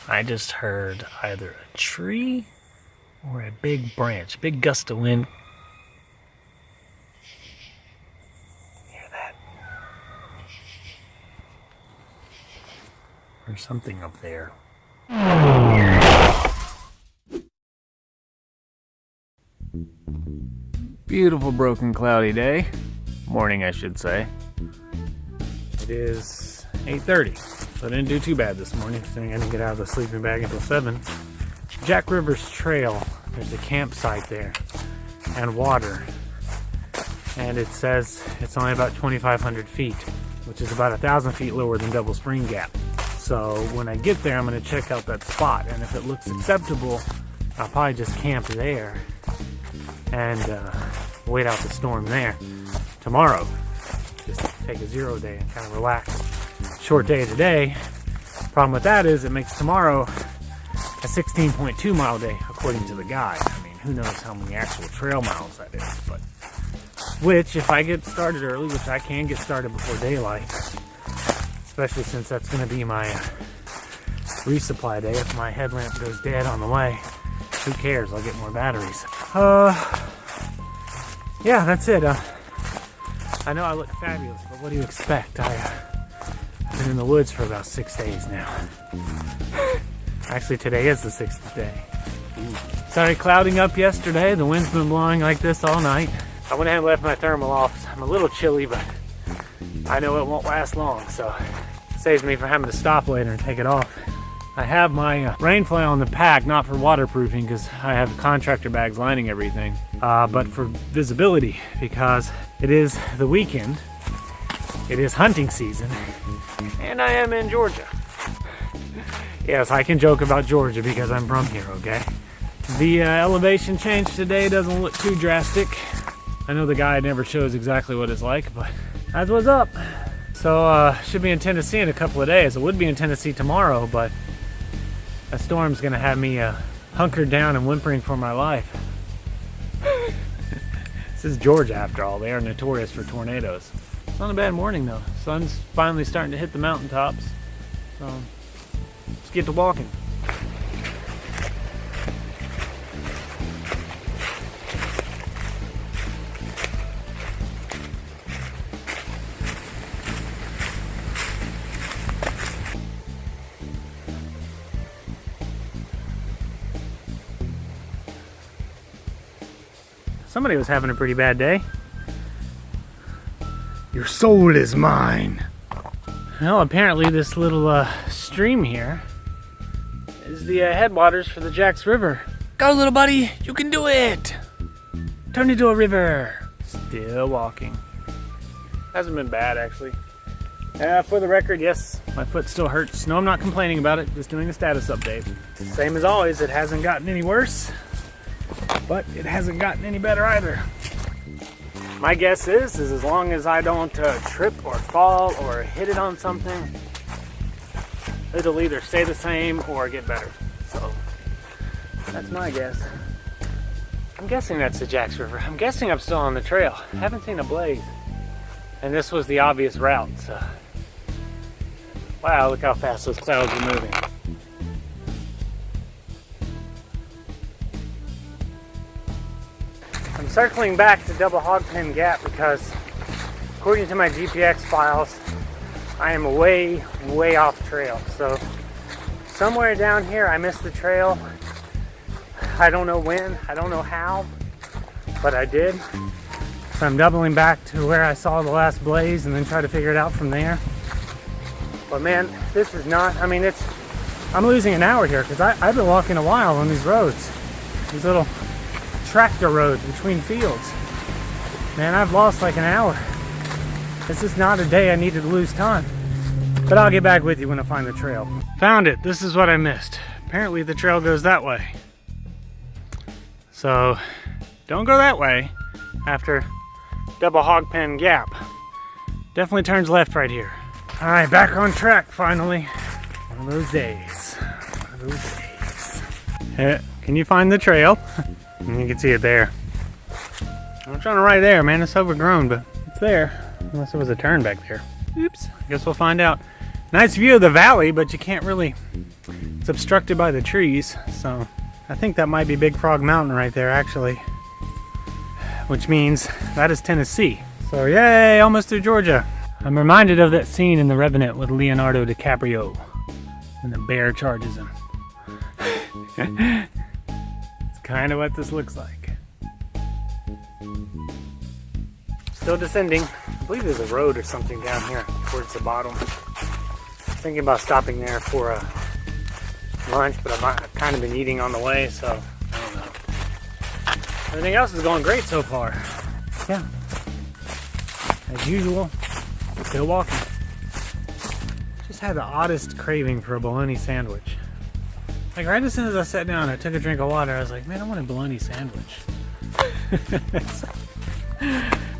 I just heard either a tree or a big branch, big gust of wind. Hear that? There's something up there. Beautiful broken cloudy day. Morning, I should say. It is 8:30, so I didn't do too bad this morning, considering I didn't get out of the sleeping bag until 7. Jack Rivers Trail, there's a campsite there, and water. And it says it's only about 2,500 feet, which is about 1,000 feet lower than Double Spring Gap. So when I get there, I'm going to check out that spot, and if it looks acceptable, I'll probably just camp there and wait out the storm there. Tomorrow, just take a 0 day and kind of relax. Short day today. Problem with that is it makes tomorrow a 16.2 mile day, according to the guide. I mean, who knows how many actual trail miles that is, but which, if I get started early, which I can get started before daylight, especially since that's going to be my resupply day. If my headlamp goes dead on the way, who cares? I'll get more batteries. Yeah, that's it. I know I look fabulous, but what do you expect? I've been in the woods for about 6 days now. Actually, today is the 6th day. Started clouding up yesterday. The wind's been blowing like this all night. I went ahead and left my thermal off. I'm a little chilly, but I know it won't last long, so it saves me from having to stop later and take it off. I have my rain foil in the pack, not for waterproofing because I have contractor bags lining everything, but for visibility because it is the weekend, it is hunting season, and I am in Georgia. Yes, I can joke about Georgia because I'm from here, okay? The elevation change today doesn't look too drastic. I know the guide never shows exactly what it's like, but that's what's up. So, should be in Tennessee in a couple of days. It would be in Tennessee tomorrow, but a storm's gonna have me hunkered down and whimpering for my life. This is Georgia after all. They are notorious for tornadoes. It's not a bad morning though. Sun's finally starting to hit the mountaintops. So let's get to walking. Somebody was having a pretty bad day. Your soul is mine. Well, apparently this little stream here is the headwaters for the Jacks River. Go, little buddy, you can do it. Turn into a river. Still walking. Hasn't been bad, actually. For the record, yes, my foot still hurts. No, I'm not complaining about it. Just doing a status update. Same as always, it hasn't gotten any worse. But it hasn't gotten any better either. My guess is as long as I don't trip or fall or hit it on something, it'll either stay the same or get better. So that's my guess. I'm guessing that's the Jacks River. I'm guessing I'm still on the trail. I haven't seen a blaze. And this was the obvious route. So. Wow, look how fast those clouds are moving. I'm circling back to Double Hogpen Gap because according to my GPX files, I am way off trail. So somewhere down here I missed the trail. I don't know when, I don't know how, but I did. So I'm doubling back to where I saw the last blaze and then try to figure it out from there. But man, this is not, I mean, I'm losing an hour here because I've been walking a while on these roads. These little tractor roads between fields. Man, I've lost like an hour. This is not a day I needed to lose time. But I'll get back with you when I find the trail. Found it. This is what I missed. Apparently the trail goes that way. So don't go that way after Double Hogpen Gap. Definitely turns left right here. All right, back on track finally. One of those days. One of those days. Can you find the trail? You can see it there. I'm trying to right there, man. It's overgrown, but it's there. Unless there was a turn back there. Oops. I guess we'll find out. Nice view of the valley, but you can't really It's obstructed by the trees, so I think that might be Big Frog Mountain right there actually, which means that is Tennessee. So yay, almost through Georgia. I'm reminded of that scene in The Revenant with Leonardo DiCaprio when the bear charges him. It's kind of what this looks like. Still descending. I believe there's a road or something down here towards the bottom. Thinking about stopping there for lunch, but I've kind of been eating on the way, so I don't know. Everything else is going great so far. Yeah. As usual, still walking. Just had the oddest craving for a bologna sandwich. Like right as soon as I sat down, I took a drink of water. I was like, man, I want a bologna sandwich.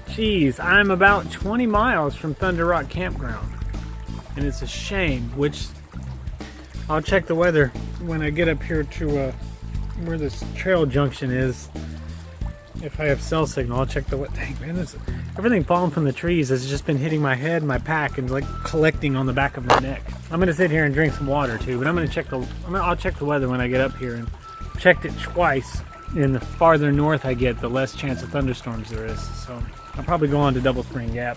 Jeez, I'm about 20 miles from Thunder Rock Campground. And it's a shame, which I'll check the weather when I get up here to where this trail junction is. If I have cell signal, I'll check the weather. Dang, man, everything falling from the trees has just been hitting my head, my pack, and like collecting on the back of my neck. I'm gonna sit here and drink some water too, but I'll check the weather when I get up here, and checked it twice. And the farther north I get, the less chance of thunderstorms there is. So I'll probably go on to Double Spring Gap.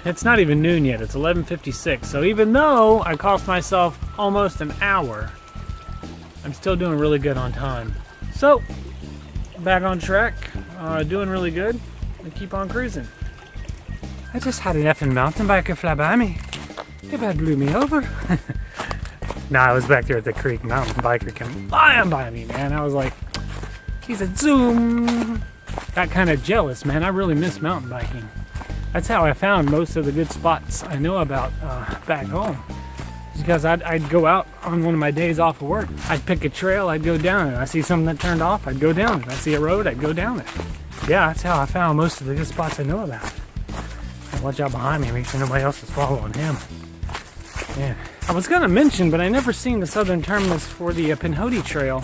It's not even noon yet. It's 11:56. So even though I cost myself almost an hour, I'm still doing really good on time. So back on track, doing really good, and keep on cruising. I just had an effing mountain biker fly by me. He about blew me over. Nah, I was back there at the creek. Mountain biker came flying by me, man. I was like, he said, zoom. Got kind of jealous, man. I really miss mountain biking. That's how I found most of the good spots I know about back home. Because I'd go out on one of my days off of work. I'd pick a trail, I'd go down it. I see something that turned off, I'd go down it. I see a road, I'd go down it. Yeah, that's how I found most of the good spots I know about. Watch out behind me, make sure nobody else is following him. Yeah. I was gonna mention, but I never seen the southern terminus for the Pinhoti Trail.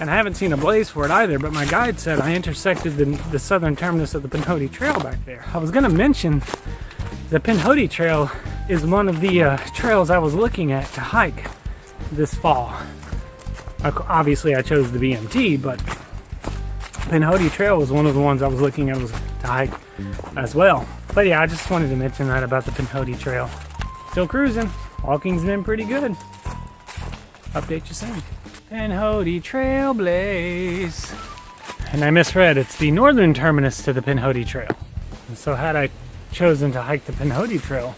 And I haven't seen a blaze for it either, but my guide said I intersected the southern terminus of the Pinhoti Trail back there. I was gonna mention the Pinhoti Trail is one of the trails I was looking at to hike this fall. Obviously I chose the BMT, but Pinhoti Trail was one of the ones I was looking at to hike as well. But yeah, I just wanted to mention that about the Pinhoti Trail. Still cruising. Walking's been pretty good. Update you soon. Pinhoti Trail Blaze. And I misread, it's the northern terminus to the Pinhoti Trail. And so had I chosen to hike the Pinhoti Trail,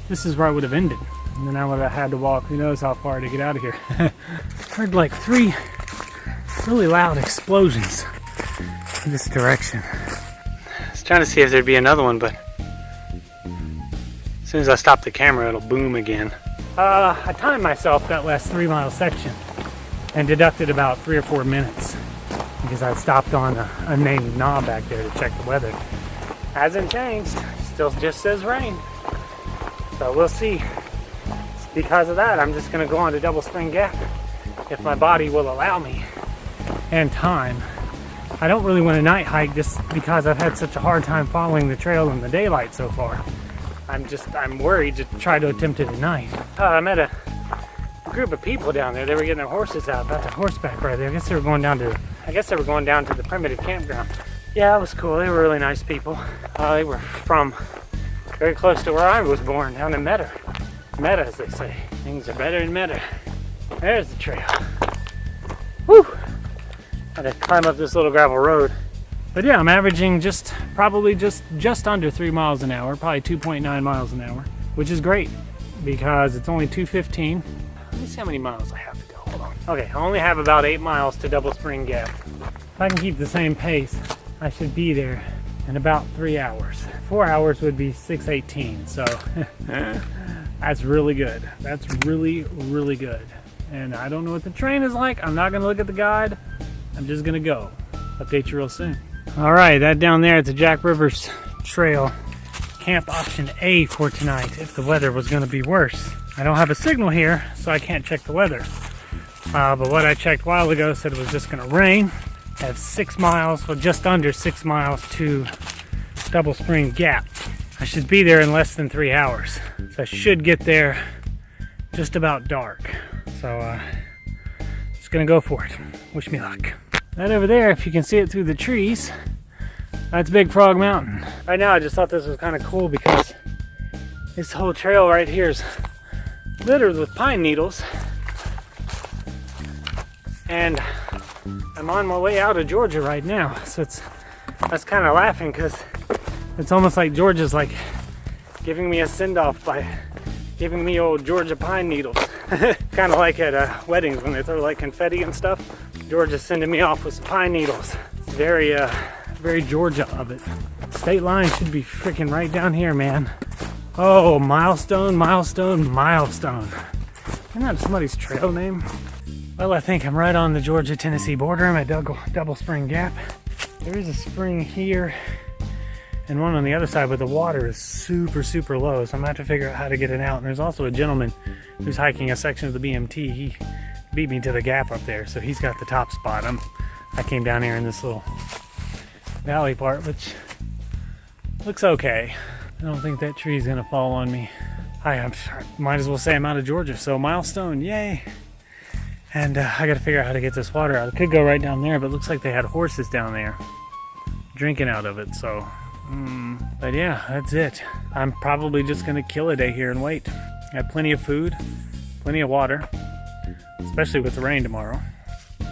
this is where I would have ended. And then I would have had to walk who knows how far to get out of here. Heard like 3 really loud explosions in this direction. I was trying to see if there'd be another one, but as soon as I stop the camera, it'll boom again. I timed myself that last 3-mile section and deducted about 3 or 4 minutes because I stopped on a named knob back there to check the weather. Hasn't changed, still just says rain. So we'll see. Because of that, I'm just gonna go on to Double Spring Gap if my body will allow me and time. I don't really want a night hike just because I've had such a hard time following the trail in the daylight so far. I'm worried to try to attempt it at night. I met a group of people down there. They were getting their horses out, about to horseback ride there. I guess they were going down to the primitive campground. Yeah, it was cool. They were really nice people. They were from very close to where I was born, down in Metter. Meta, as they say. Things are better in Metter. There's the trail. Woo! Had to climb up this little gravel road. But yeah, I'm averaging probably just under 3 miles an hour, probably 2.9 miles an hour, which is great because it's only 2:15. Let me see how many miles I have to go. Hold on. Okay, I only have about 8 miles to Double Spring Gap. If I can keep the same pace, I should be there in about 3 hours. 4 hours would be 6:18, so that's really good. That's really, really good. And I don't know what the terrain is like. I'm not gonna look at the guide. I'm just gonna go. Update you real soon. All right, that down there, it's a Jack Rivers Trail. Camp option A for tonight if the weather was gonna be worse. I don't have a signal here, so I can't check the weather. But what I checked a while ago said it was just gonna rain. I have 6 miles, well just under 6 miles to Double Spring Gap. I should be there in less than 3 hours. So I should get there just about dark. So Just gonna go for it. Wish me luck. That over there, if you can see it through the trees, that's Big Frog Mountain. Right now I just thought this was kind of cool because this whole trail right here is littered with pine needles. And I'm on my way out of Georgia right now. So that's kind of laughing because it's almost like Georgia's like giving me a send-off by giving me old Georgia pine needles. Kind of like at weddings when they throw like confetti and stuff. Georgia's sending me off with some pine needles. It's very Georgia of it. State line should be freaking right down here, man. Oh, milestone, milestone, milestone. Isn't that somebody's trail name? Well, I think I'm right on the Georgia-Tennessee border. I'm at Double Spring Gap. There is a spring here and one on the other side, but the water is super, super low, so I'm gonna have to figure out how to get it out. And there's also a gentleman who's hiking a section of the BMT. He beat me to the gap up there, so he's got the top spot. I came down here in this little valley part, which looks okay. I don't think that tree's gonna fall on me. I might as well say I'm out of Georgia, so milestone, yay! And I gotta figure out how to get this water out. I could go right down there, but it looks like they had horses down there drinking out of it, so. But yeah, that's it. I'm probably just gonna kill a day here and wait. I have plenty of food, plenty of water, especially with the rain tomorrow,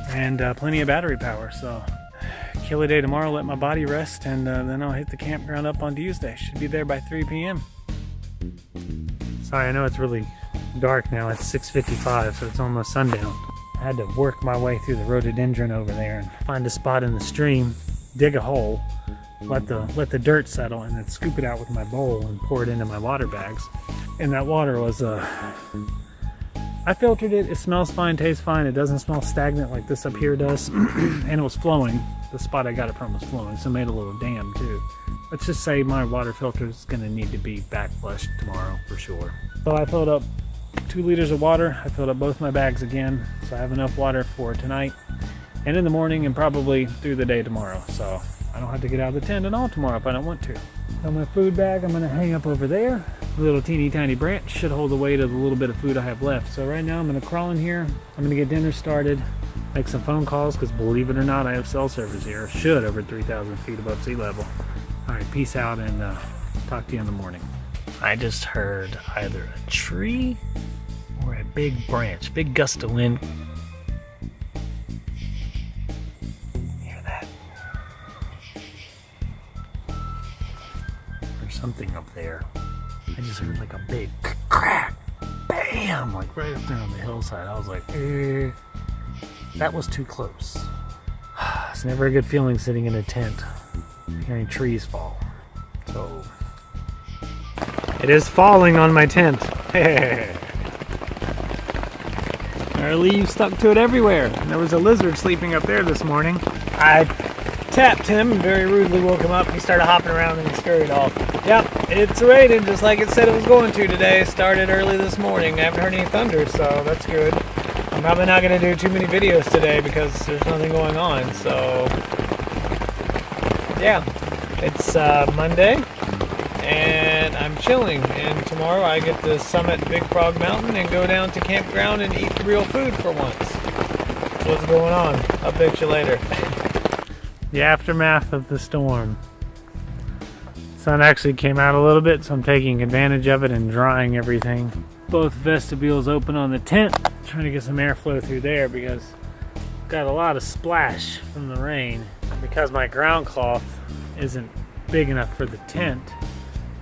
and plenty of battery power, so. Kill a day tomorrow, let my body rest, and then I'll hit the campground up on Tuesday. Should be there by 3 p.m. Sorry, I know it's really dark now. It's 6:55, so it's almost sundown. I had to work my way through the rhododendron over there and find a spot in the stream, dig a hole, let the dirt settle, and then scoop it out with my bowl and pour it into my water bags. And that water was I filtered it. It smells fine, tastes fine. It doesn't smell stagnant like this up here does. And it was flowing. The spot I got it from was flowing, so I made a little dam too. Let's just say my water filter is going to need to be back flushed tomorrow for sure. So I filled up 2 liters of water. I filled up both my bags again, so I have enough water for tonight and in the morning and probably through the day tomorrow. So I don't have to get out of the tent at all tomorrow if I don't want to. So my food bag I'm going to hang up over there. A little teeny tiny branch should hold the weight of the little bit of food I have left. So right now I'm going to crawl in here. I'm going to get dinner started, make some phone calls because believe it or not I have cell service here. Should over 3,000 feet above sea level. Alright, peace out and talk to you in the morning. I just heard either a tree or a big branch, big gust of wind. Hear that? There's something up there. I just heard like a big crack, bam, like right up there on the hillside. I was like, that was too close. It's never a good feeling sitting in a tent, hearing trees fall. So, it is falling on my tent. There are leaves stuck to it everywhere. And there was a lizard sleeping up there this morning. I tapped him and very rudely woke him up. He started hopping around and he scurried off. Yep, it's raining just like it said it was going to today. It started early this morning. I haven't heard any thunder, so that's good. I'm probably not going to do too many videos today because there's nothing going on. So, yeah, it's Monday and I'm chilling. And tomorrow I get to summit Big Frog Mountain and go down to campground and eat real food for once. That's what's going on. I'll update you later. The aftermath of the storm. Sun actually came out a little bit, so I'm taking advantage of it and drying everything. Both vestibules open on the tent, trying to get some airflow through there because I've got a lot of splash from the rain. Because my ground cloth isn't big enough for the tent,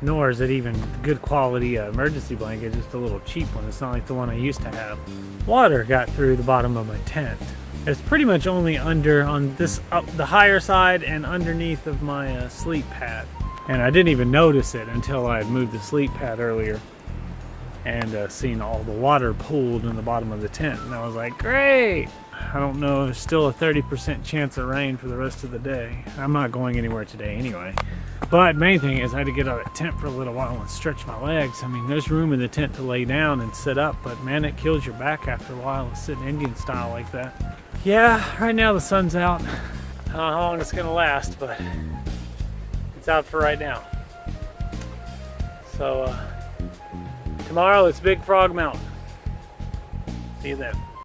nor is it even good quality emergency blanket, just a little cheap one. It's not like the one I used to have. Water got through the bottom of my tent. It's pretty much only under on this up the higher side and underneath of my sleep pad. And I didn't even notice it until I had moved the sleep pad earlier and seen all the water pooled in the bottom of the tent. And I was like, great! I don't know, there's still a 30% chance of rain for the rest of the day. I'm not going anywhere today anyway. But main thing is I had to get out of the tent for a little while and stretch my legs. I mean, there's room in the tent to lay down and sit up, but man, it kills your back after a while to sit Indian style like that. Yeah, right now the sun's out. I don't know how long it's gonna last, but it's out for right now. So tomorrow it's Big Frog Mountain. See you then.